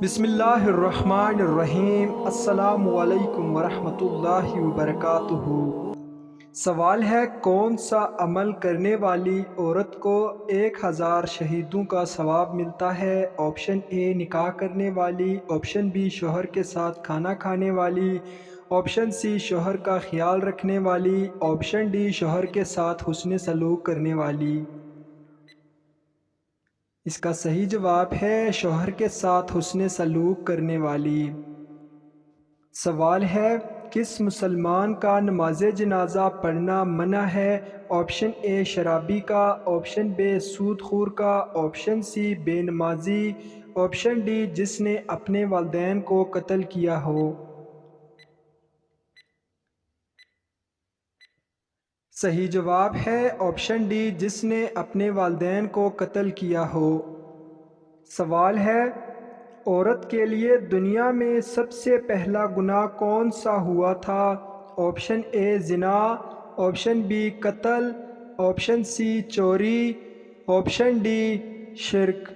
بسم اللہ الرحمن الرحیم۔ السلام علیکم ورحمۃ اللہ وبرکاتہ۔ سوال ہے، کون سا عمل کرنے والی عورت کو 1000 شہیدوں کا ثواب ملتا ہے؟ آپشن اے نکاح کرنے والی، آپشن بی شوہر کے ساتھ کھانا کھانے والی، آپشن سی شوہر کا خیال رکھنے والی، آپشن ڈی شوہر کے ساتھ حسن سلوک کرنے والی۔ اس کا صحیح جواب ہے شوہر کے ساتھ حسن سلوک کرنے والی۔ سوال ہے، کس مسلمان کا نماز جنازہ پڑھنا منع ہے؟ آپشن اے شرابی کا، آپشن بی سود خور کا، آپشن سی بے نمازی، آپشن ڈی جس نے اپنے والدین کو قتل کیا ہو۔ صحیح جواب ہے آپشن ڈی جس نے اپنے والدین کو قتل کیا ہو۔ سوال ہے، عورت کے لیے دنیا میں سب سے پہلا گناہ کون سا ہوا تھا؟ آپشن اے زنا، آپشن بی قتل، آپشن سی چوری، آپشن ڈی شرک۔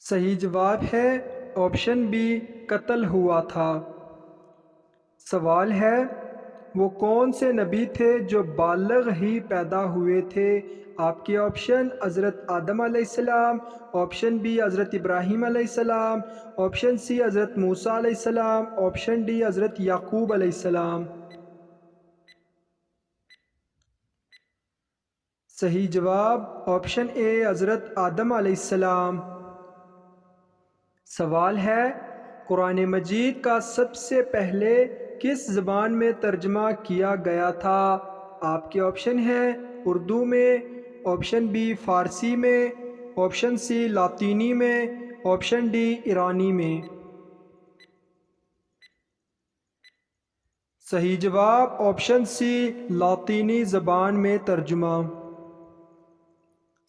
صحیح جواب ہے آپشن بی قتل ہوا تھا۔ سوال ہے، وہ کون سے نبی تھے جو بالغ ہی پیدا ہوئے تھے؟ آپ کے آپشن حضرت آدم علیہ السلام، آپشن بی حضرت ابراہیم علیہ السلام، آپشن سی حضرت موسیٰ علیہ السلام، آپشن ڈی حضرت یعقوب علیہ السلام۔ صحیح جواب آپشن اے حضرت آدم علیہ السلام۔ سوال ہے، قرآن مجید کا سب سے پہلے کس زبان میں ترجمہ کیا گیا تھا؟ آپ کے آپشن ہیں اردو میں، آپشن بی فارسی میں، آپشن سی لاطینی میں، آپشن ڈی ایرانی میں۔ صحیح جواب آپشن سی لاطینی زبان میں ترجمہ۔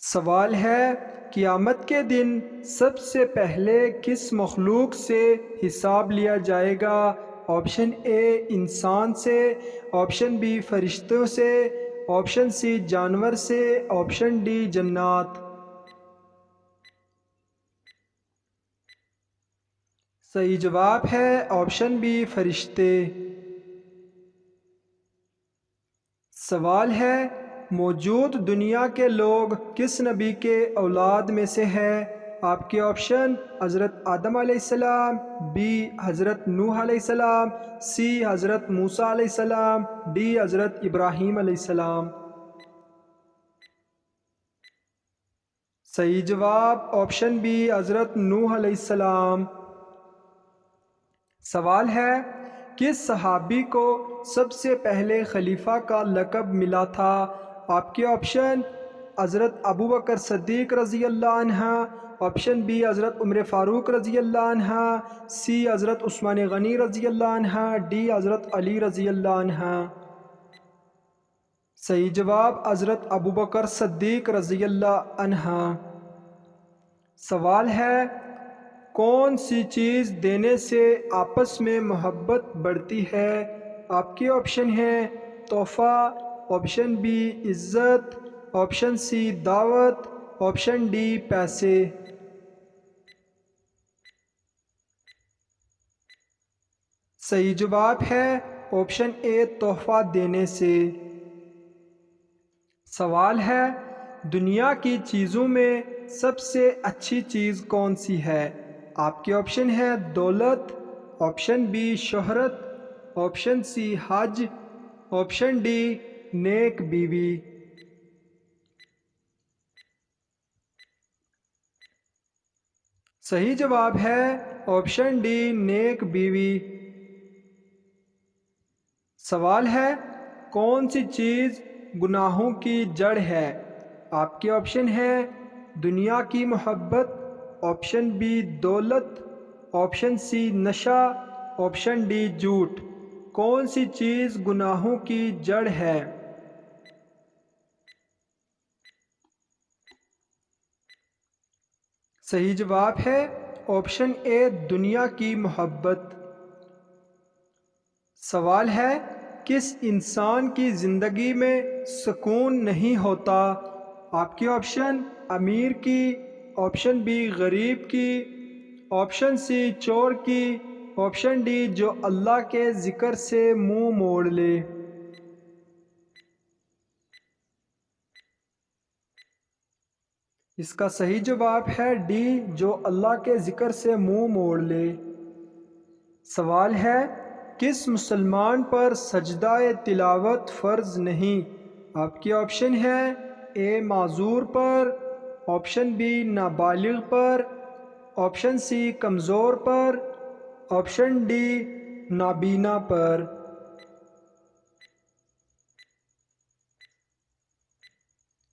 سوال ہے، قیامت کے دن سب سے پہلے کس مخلوق سے حساب لیا جائے گا؟ آپشن اے انسان سے، آپشن بی فرشتوں سے، آپشن سی جانور سے، آپشن ڈی جنات۔ صحیح جواب ہے آپشن بی فرشتے۔ سوال ہے، موجود دنیا کے لوگ کس نبی کے اولاد میں سے ہیں؟ آپ کے آپشن حضرت آدم علیہ السلام، بی حضرت نوح علیہ السلام، سی حضرت موسیٰ علیہ السلام، ڈی حضرت ابراہیم علیہ السلام۔ صحیح جواب آپشن بی حضرت نوح علیہ السلام۔ سوال ہے، کس صحابی کو سب سے پہلے خلیفہ کا لقب ملا تھا؟ آپ کے آپشن حضرت ابو بکر صدیق رضی اللہ عنہ، آپشن بی حضرت عمر فاروق رضی اللہ عنہ، سی حضرت عثمان غنی رضی اللہ عنہ، ڈی حضرت علی رضی اللہ عنہ۔ صحیح جواب حضرت ابو بکر صدیق رضی اللہ عنہ۔ سوال ہے، کون سی چیز دینے سے آپس میں محبت بڑھتی ہے؟ آپ کے آپشن ہیں تحفہ، آپشن بی عزت، آپشن سی دعوت، آپشن ڈی پیسے۔ صحیح جواب ہے آپشن اے تحفہ دینے سے۔ سوال ہے، دنیا کی چیزوں میں سب سے اچھی چیز کون سی ہے؟ آپ کے آپشن ہے دولت، آپشن بی شہرت، آپشن سی حج، آپشن ڈی نیک بیوی۔ صحیح جواب ہے آپشن ڈی نیک بیوی۔ سوال ہے، کون سی چیز گناہوں کی جڑ ہے؟ آپ کے آپشن ہیں دنیا کی محبت، آپشن بی دولت، آپشن سی نشہ، آپشن ڈی جھوٹ۔ کون سی چیز گناہوں کی جڑ ہے؟ صحیح جواب ہے آپشن اے دنیا کی محبت۔ سوال ہے، کس انسان کی زندگی میں سکون نہیں ہوتا؟ آپ کے آپشن امیر کی، آپشن بی غریب کی، آپشن سی چور کی، آپشن ڈی جو اللہ کے ذکر سے منہ موڑ لے۔ اس کا صحیح جواب ہے ڈی، جو اللہ کے ذکر سے منہ موڑ لے۔ سوال ہے، کس مسلمان پر سجدہ تلاوت فرض نہیں؟ آپ کے آپشن ہیں اے معذور پر، آپشن بی نابالغ پر، آپشن سی کمزور پر، آپشن ڈی نابینا پر۔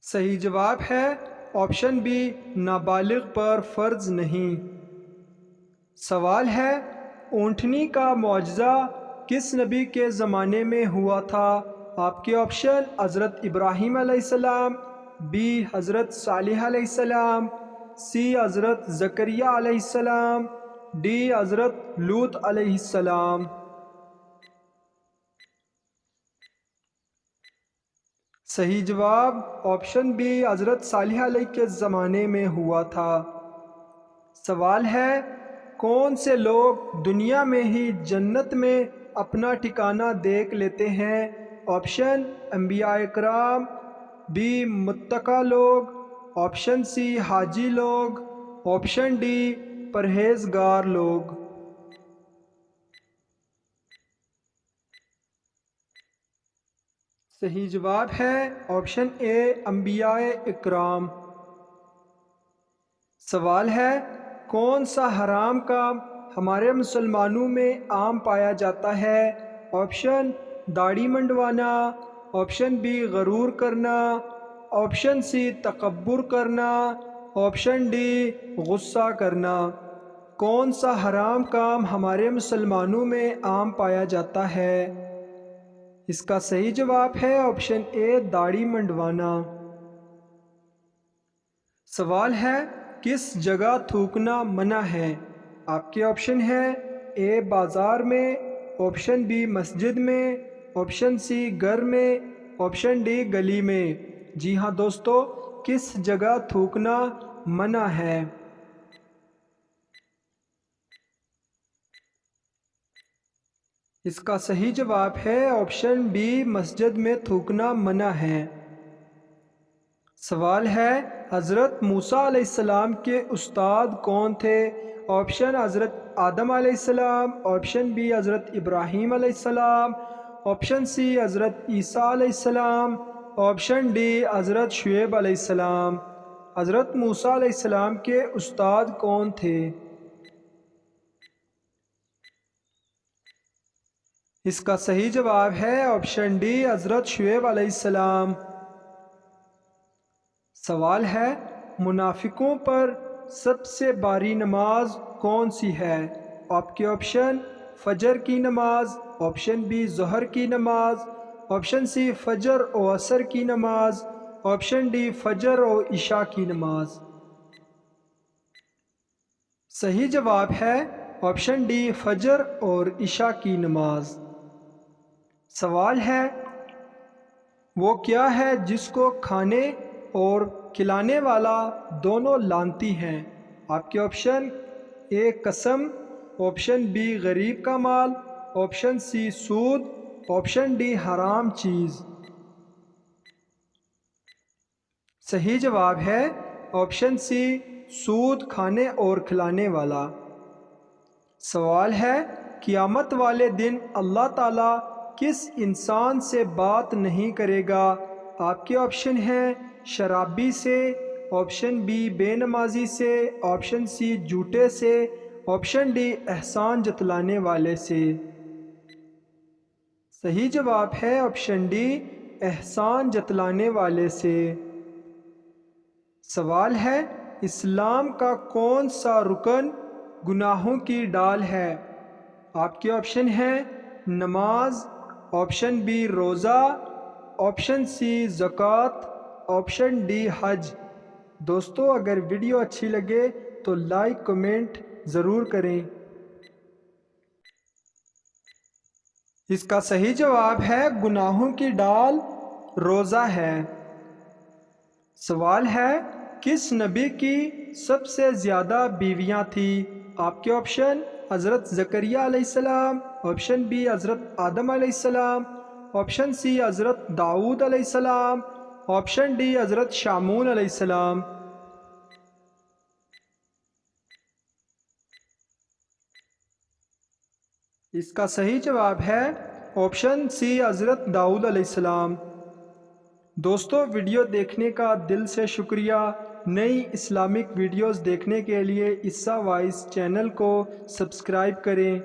صحیح جواب ہے آپشن بی نابالغ پر فرض نہیں۔ سوال ہے، اونٹنی کا معجزہ کس نبی کے زمانے میں ہوا تھا؟ آپ کے آپشن حضرت ابراہیم علیہ السلام، بی حضرت صالح علیہ السلام، سی حضرت زکریا علیہ السلام، ڈی حضرت لوط علیہ السلام۔ صحیح جواب آپشن بی حضرت صالح علیہ کے زمانے میں ہوا تھا۔ سوال ہے، کون سے لوگ دنیا میں ہی جنت میں اپنا ٹھکانہ دیکھ لیتے ہیں؟ آپشن انبیاء اکرام، بی متقی لوگ، آپشن سی حاجی لوگ، آپشن ڈی پرہیزگار لوگ۔ صحیح جواب ہے آپشن اے انبیاء اکرام۔ سوال ہے، کون سا حرام کام ہمارے مسلمانوں میں عام پایا جاتا ہے؟ آپشن داڑھی منڈوانا، آپشن بی غرور کرنا، آپشن سی تکبر کرنا، آپشن ڈی غصہ کرنا۔ کون سا حرام کام ہمارے مسلمانوں میں عام پایا جاتا ہے؟ اس کا صحیح جواب ہے آپشن اے داڑھی منڈوانا۔ سوال ہے، کس جگہ تھوکنا منع ہے؟ آپ کے آپشن ہیں اے بازار میں، آپشن بی مسجد میں، آپشن سی گھر میں، آپشن ڈی گلی میں۔ جی ہاں دوستو، کس جگہ تھوکنا منع ہے؟ اس کا صحیح جواب ہے آپشن بی مسجد میں تھوکنا منع ہے۔ سوال ہے، حضرت موسیٰ علیہ السلام کے استاد کون تھے؟ آپشن حضرت آدم علیہ السلام، آپشن بی حضرت ابراہیم علیہ السلام، آپشن سی حضرت عیسیٰ علیہ السلام، آپشن ڈی حضرت شعیب علیہ السلام۔ حضرت موسیٰ علیہ السلام کے استاد کون تھے؟ اس کا صحیح جواب ہے آپشن ڈی حضرت شعیب علیہ السلام۔ سوال ہے، منافقوں پر سب سے باری نماز کون سی ہے؟ آپ کے آپشن فجر کی نماز، آپشن بی ظہر کی نماز، آپشن سی فجر و عصر کی نماز، آپشن ڈی فجر و عشاء کی نماز۔ صحیح جواب ہے آپشن ڈی فجر اور عشاء کی نماز۔ سوال ہے، وہ کیا ہے جس کو کھانے اور کھلانے والا دونوں لانتی ہیں؟ آپ کے آپشن اے قسم، آپشن بی غریب کا مال، آپشن سی سود، آپشن ڈی حرام چیز۔ صحیح جواب ہے آپشن سی سود کھانے اور کھلانے والا۔ سوال ہے، قیامت والے دن اللہ تعالیٰ کس انسان سے بات نہیں کرے گا؟ آپ کے آپشن ہیں شرابی سے، آپشن بی بے نمازی سے، آپشن سی جھوٹے سے، آپشن ڈی احسان جتلانے والے سے۔ صحیح جواب ہے آپشن ڈی احسان جتلانے والے سے۔ سوال ہے، اسلام کا کون سا رکن گناہوں کی ڈال ہے؟ آپ کے آپشن ہیں نماز، آپشن بی روزہ، آپشن سی زکوٰۃ، آپشن ڈی حج۔ دوستو، اگر ویڈیو اچھی لگے تو لائک کمنٹ ضرور کریں۔ اس کا صحیح جواب ہے گناہوں کی ڈال روزہ ہے۔ سوال ہے کس نبی کی سب سے زیادہ بیویاں تھیں؟ آپ کے آپشن حضرت زکریہ علیہ السلام، آپشن بی حضرت آدم علیہ السلام، آپشن سی حضرت داؤد علیہ السلام، آپشن ڈی حضرت شامون علیہ السلام۔ اس کا صحیح جواب ہے آپشن سی حضرت داؤد علیہ السلام۔ دوستو ویڈیو دیکھنے کا دل سے شکریہ۔ نئی اسلامک ویڈیوز دیکھنے کے لیے عیسیٰ وائس چینل کو سبسکرائب کریں۔